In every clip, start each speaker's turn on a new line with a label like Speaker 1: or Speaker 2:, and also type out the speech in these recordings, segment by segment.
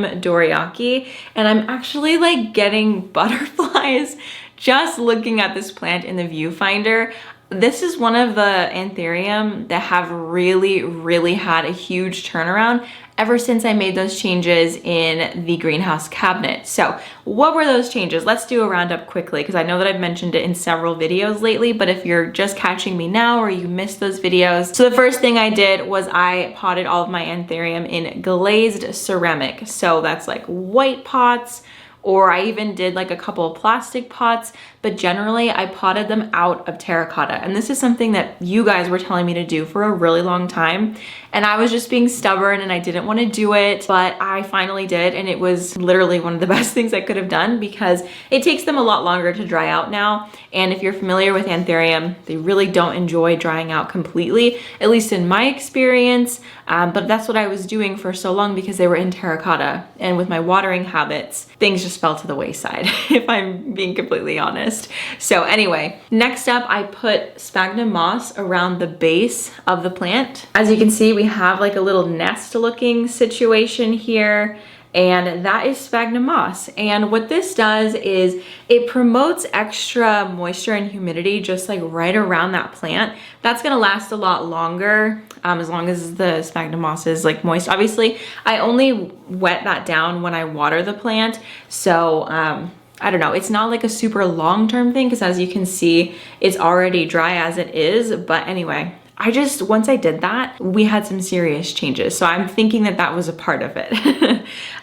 Speaker 1: Dorayaki, and I'm actually like getting butterflies just looking at this plant in the viewfinder. This is one of the anthurium that have really had a huge turnaround ever since I made those changes in the greenhouse cabinet. So what were those changes? Let's do a roundup quickly, because I know that I've mentioned it in several videos lately, but if you're just catching me now or you missed those videos. So the first thing I did was I potted all of my anthurium in glazed ceramic. So that's like white pots, or I even did like a couple of plastic pots, but generally I potted them out of terracotta. And this is something that you guys were telling me to do for a really long time. And I was just being stubborn and I didn't want to do it, but I finally did. And it was literally one of the best things I could have done, because it takes them a lot longer to dry out now. And if you're familiar with anthurium, they really don't enjoy drying out completely, at least in my experience. But that's what I was doing for so long because they were in terracotta. And with my watering habits, things just fell to the wayside, if I'm being completely honest. So anyway, next up, I put sphagnum moss around the base of the plant. As you can see, we have like a little nest looking situation here, and that is sphagnum moss. And what this does is it promotes extra moisture and humidity just like right around that plant. That's gonna last a lot longer, as long as the sphagnum moss is like moist. Obviously, I only wet that down when I water the plant. So I don't know, it's not like a super long-term thing, because as you can see, it's already dry as it is. But anyway, once I did that, we had some serious changes. So I'm thinking that that was a part of it.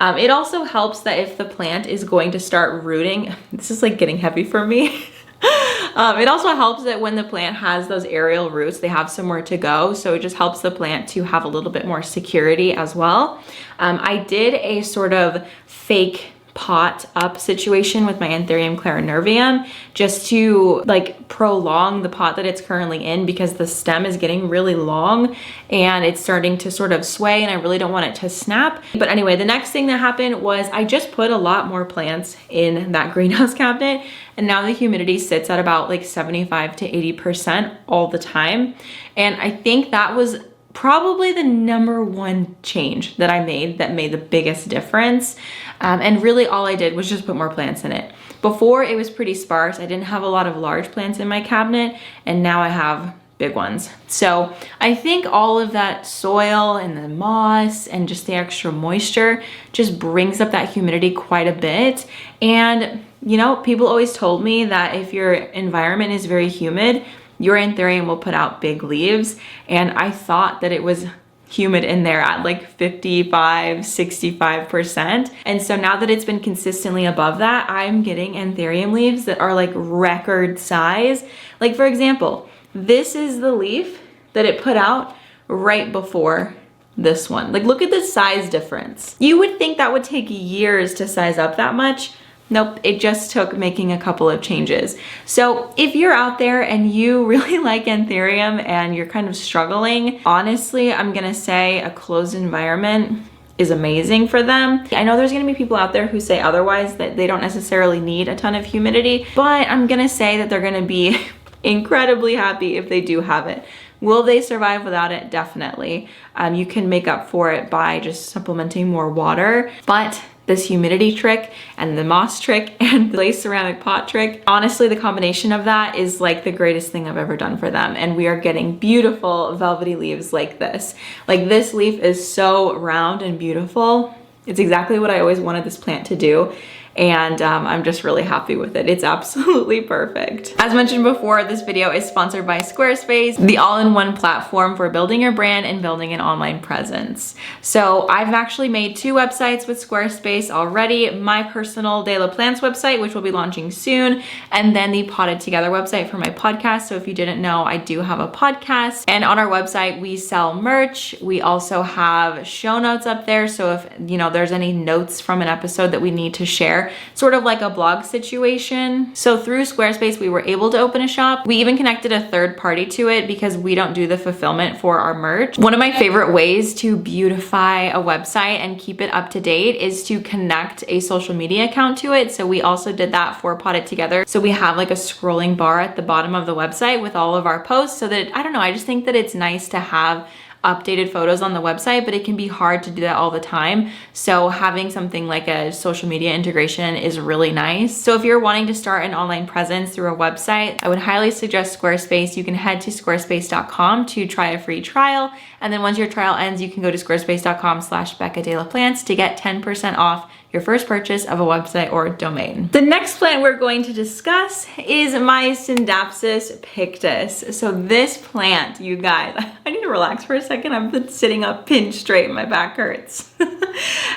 Speaker 1: It also helps that if the plant is going to start rooting, this is like getting heavy for me. It also helps that when the plant has those aerial roots, they have somewhere to go. So it just helps the plant to have a little bit more security as well. I did a sort of fake pot up situation with my anthurium clarinervium just to like prolong the pot that it's currently in, because the stem is getting really long and it's starting to sort of sway and I really don't want it to snap. But anyway, the next thing that happened was I just put a lot more plants in that greenhouse cabinet, and now the humidity sits at about like 75 to 80% all the time. And I think that was probably the number one change that I made that made the biggest difference. And really all I did was just put more plants in it. Before, it was pretty sparse. I didn't have a lot of large plants in my cabinet, and now I have big ones. So I think all of that soil and the moss and just the extra moisture just brings up that humidity quite a bit. And you know, people always told me that if your environment is very humid, your anthurium will put out big leaves. And I thought that it was humid in there at like 55, 65%. And so now that it's been consistently above that, I'm getting anthurium leaves that are like record size. Like for example, this is the leaf that it put out right before this one. Like look at the size difference. You would think that would take years to size up that much. Nope, it just took making a couple of changes. So if you're out there and you really like anthurium and you're kind of struggling, honestly, I'm gonna say a closed environment is amazing for them. I know there's gonna be people out there who say otherwise, that they don't necessarily need a ton of humidity, but I'm gonna say that they're gonna be incredibly happy if they do have it. Will they survive without it? Definitely. You can make up for it by just supplementing more water, but this humidity trick and the moss trick and the glazed ceramic pot trick, honestly, the combination of that is like the greatest thing I've ever done for them. And we are getting beautiful velvety leaves like this. Like this leaf is so round and beautiful. It's exactly what I always wanted this plant to do. And I'm just really happy with it. It's absolutely perfect. As mentioned before, this video is sponsored by Squarespace, the all-in-one platform for building your brand and building an online presence. So I've actually made 2 websites with Squarespace already. My personal De La Plants website, which will be launching soon, and then the Potted Together website for my podcast. So if you didn't know, I do have a podcast, and on our website, we sell merch. We also have show notes up there. So if there's any notes from an episode that we need to share, sort of like a blog situation. So through Squarespace, we were able to open a shop. We even connected a third party to it because we don't do the fulfillment for our merch. One of my favorite ways to beautify a website and keep it up to date is to connect a social media account to it. So we also did that for Potted Together. So we have like a scrolling bar at the bottom of the website with all of our posts, so that, I don't know, I just think that it's nice to have updated photos on the website, but it can be hard to do that all the time. So having something like a social media integration is really nice. So if you're wanting to start an online presence through a website, I would highly suggest Squarespace. You can head to squarespace.com to try a free trial. And then once your trial ends, you can go to squarespace.com/BeccaDeLaPlants to get 10% off your first purchase of a website or domain. The next plant we're going to discuss is my Scindapsus pictus. So this plant, you guys, I need to relax for a second. I've been sitting up pinned straight, my back hurts.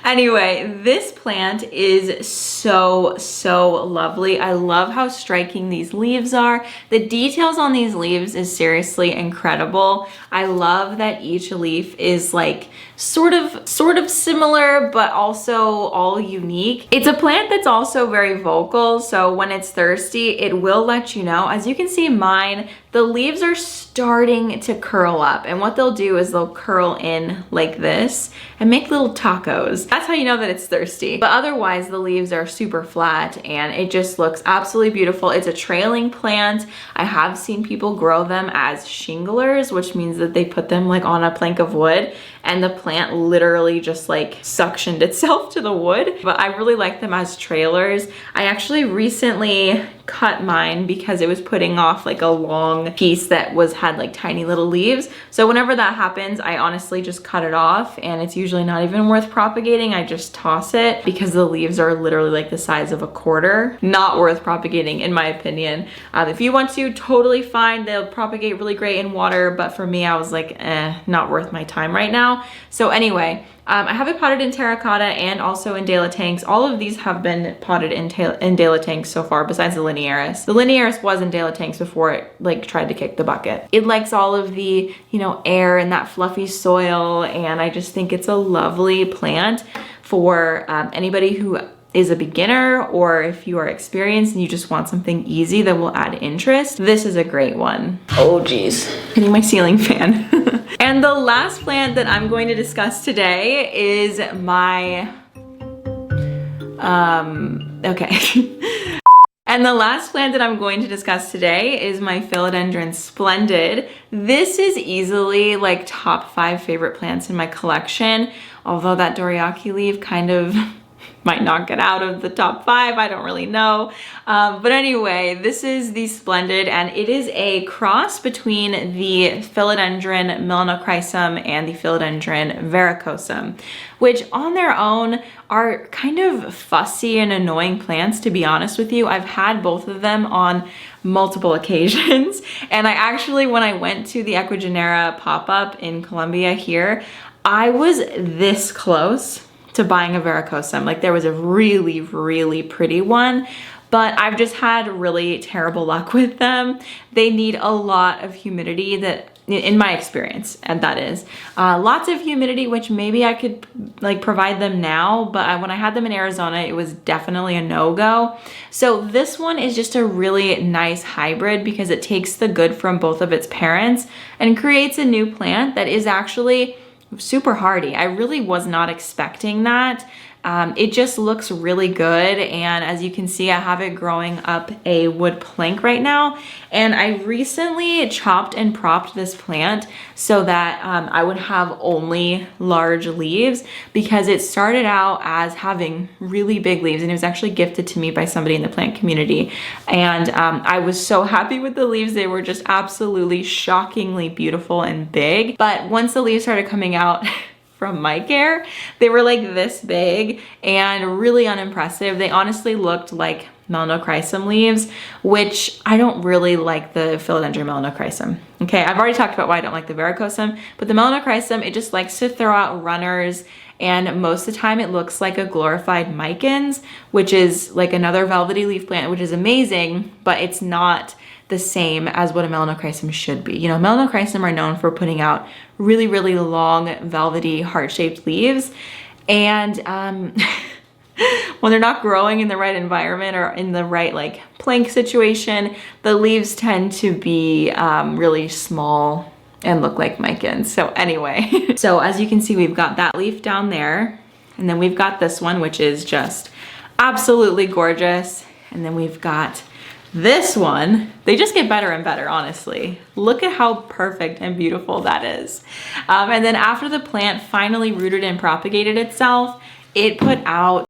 Speaker 1: Anyway, this plant is so lovely. I love how striking these leaves are. The details on these leaves is seriously incredible. I love that each leaf is like sort of similar, but also all unique. It's a plant that's also very vocal, so when it's thirsty, it will let you know. As you can see, mine, the leaves are starting to curl up, and what they'll do is they'll curl in like this and make little tacos. That's how you know that it's thirsty. But otherwise, the leaves are super flat and it just looks absolutely beautiful. It's a trailing plant. I have seen people grow them as shinglers, which means that they put them like on a plank of wood and the plant literally just like suctioned itself to the wood. But I really like them as trailers. I actually recently cut mine because it was putting off like a long piece that had like tiny little leaves. So whenever that happens, I honestly just cut it off, and it's usually not even worth propagating. I just toss it because the leaves are literally like the size of a quarter. Not worth propagating in my opinion. If you want to, totally fine. They'll propagate really great in water, but for me, I was like, not worth my time right now. So anyway, I have it potted in terracotta and also in Dela tanks. All of these have been potted in Dela tanks so far, besides the linearis. The linearis was in Dela tanks before it like tried to kick the bucket. It likes all of the, you know, air and that fluffy soil, and I just think it's a lovely plant for anybody who is a beginner, or if you are experienced and you just want something easy that will add interest. This is a great one. Oh geez, hitting my ceiling fan. And the last plant that I'm going to discuss today is my, okay. And the last plant that I'm going to discuss today is my Philodendron Splendid. This is easily like top 5 favorite plants in my collection, although that Doriaki leaf kind of might not get out of the top 5, I don't really know. But anyway, this is the Splendid, and it is a cross between the Philodendron melanochrysum and the Philodendron verrucosum, which on their own are kind of fussy and annoying plants, to be honest with you. I've had both of them on multiple occasions, and I actually, when I went to the Equigenera pop-up in Colombia here, I was this close to buying a verrucosum. Like, there was a really pretty one, but I've just had really terrible luck with them. They need a lot of humidity, that in my experience, and that is lots of humidity, which maybe I could like provide them now, but when I had them in Arizona, it was definitely a no-go. So this one is just a really nice hybrid because it takes the good from both of its parents and creates a new plant that is actually super hardy. I really was not expecting that. It just looks really good, and as you can see, I have it growing up a wood plank right now, and I recently chopped and propped this plant so that I would have only large leaves, because it started out as having really big leaves, and it was actually gifted to me by somebody in the plant community, and I was so happy with the leaves. They were just absolutely shockingly beautiful and big, but once the leaves started coming out from my care, they were like this big and really unimpressive. They honestly looked like melanochrysum leaves, which I don't really like the Philodendron melanochrysum. Okay, I've already talked about why I don't like the verrucosum, but the melanochrysum, it just likes to throw out runners, and most of the time it looks like a glorified micans, which is like another velvety leaf plant, which is amazing, but it's not the same as what a melanochrysum should be. You know, melanochrysum are known for putting out really long, velvety, heart-shaped leaves, and when they're not growing in the right environment or in the right like plank situation, the leaves tend to be really small and look like micans. So anyway, so as you can see, we've got that leaf down there, and then we've got this one, which is just absolutely gorgeous, and then we've got This one, they just get better and better, honestly. Look at how perfect and beautiful that is. And then after the plant finally rooted and propagated itself, it put out